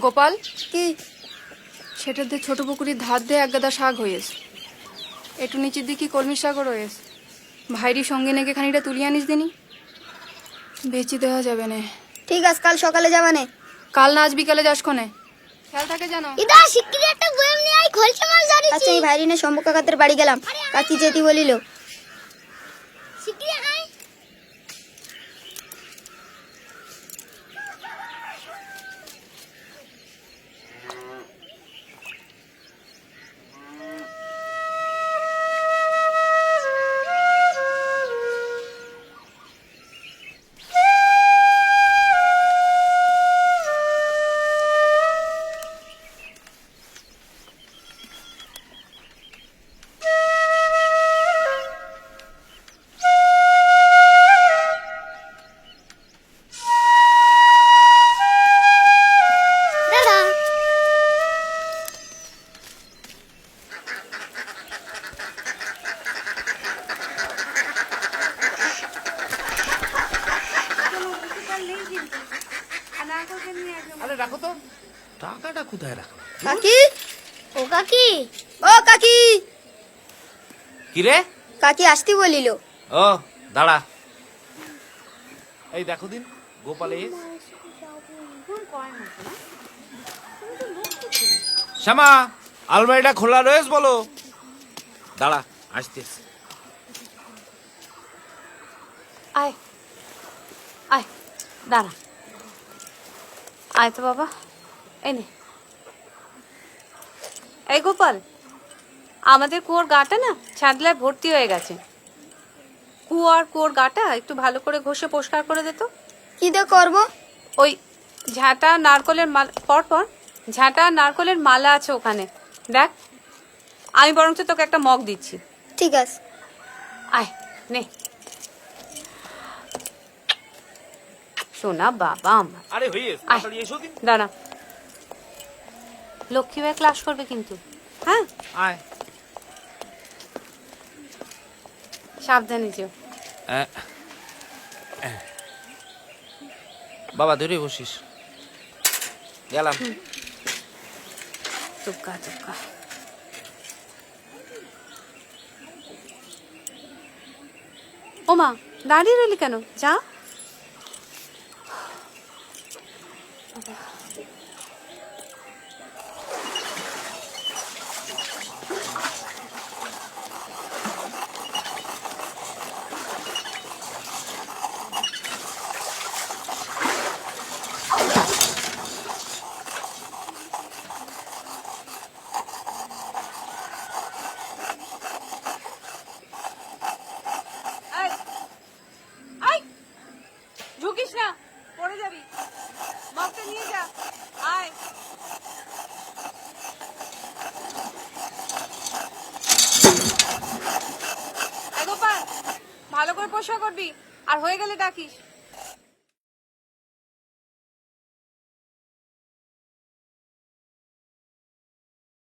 গোপাল, কি? সেটার দিয়ে ছোট পুকুরির ধার দিয়ে এক গাদা শাক হয়েছে। একটু নিচের দিকে কলমির শাকও রয়েছে। ভাইরি সঙ্গে নেগে খানিকটা তুলিয়ে আনিস দিনি, বেচি দেওয়া যাবে না। ঠিক আছে, কাল সকালে যাবানে। কাল না আজ বিকালে যাস কোনে, খেয়াল থাকে জানো। ইদা শিগগিরই একটা বয়াম নিয়ে আই, খলছে মাছ ধরেছি। আচ্ছা, এই ভাইরিনে শম্ভু কাকাদের বাড়ি গেলাম, কাকি যেতে বলিল। শিগগিরই আই। দাদা আরে রাখো তো, টাকাটা কোথায় রাখো? কাকি, ও কাকি, ও কাকি। কি রে? কাকি আসতে বলিল। ও দাঁড়া, এই দেখো দিন গোপালে। শ্যামা, আলমারিটা খোলা রয়েছে বলো। দাঁড়া, আসতেছি। আয় আয়, দাঁড়া, আয় তো বাবা, এই নে। এই গোপাল, আমাদের কুয়োর গাটা না ছাদলায় ভর্তি হয়ে গেছে। কুয়োর গাটা একটু ভালো করে ঘষে পরিষ্কার করে দে তো। কি দিয়ে করবো? ওই ঝাঁটা নারকলের মালা, পর ঝাঁটা নারকলের মালা আছে ওখানে, দেখ। আমি বরঞ্চ তোকে একটা মগ দিচ্ছি। ঠিক আছে। আয় নে, শোনা বাবা আমার। আরে হয়ে আয়, তাড়াতাড়ি এসো দিন। দাঁড়া, লক্ষ্মী ভাই ক্লাস করবে কিন্তু, হ্যাঁ? আয়। সাবধানে যেও। বাবা ধরে বসিস, গেলাম। চুপকা চুপকা। ও মা, দাঁড়িয়ে রইলি কেন? যা। ঝুঁকিস না, পড়ে যাবি। মগটা নিয়ে যা, আয়। গোপাল, ভালো করে পোষা করবি, আর হয়ে গেলে ডাকিস।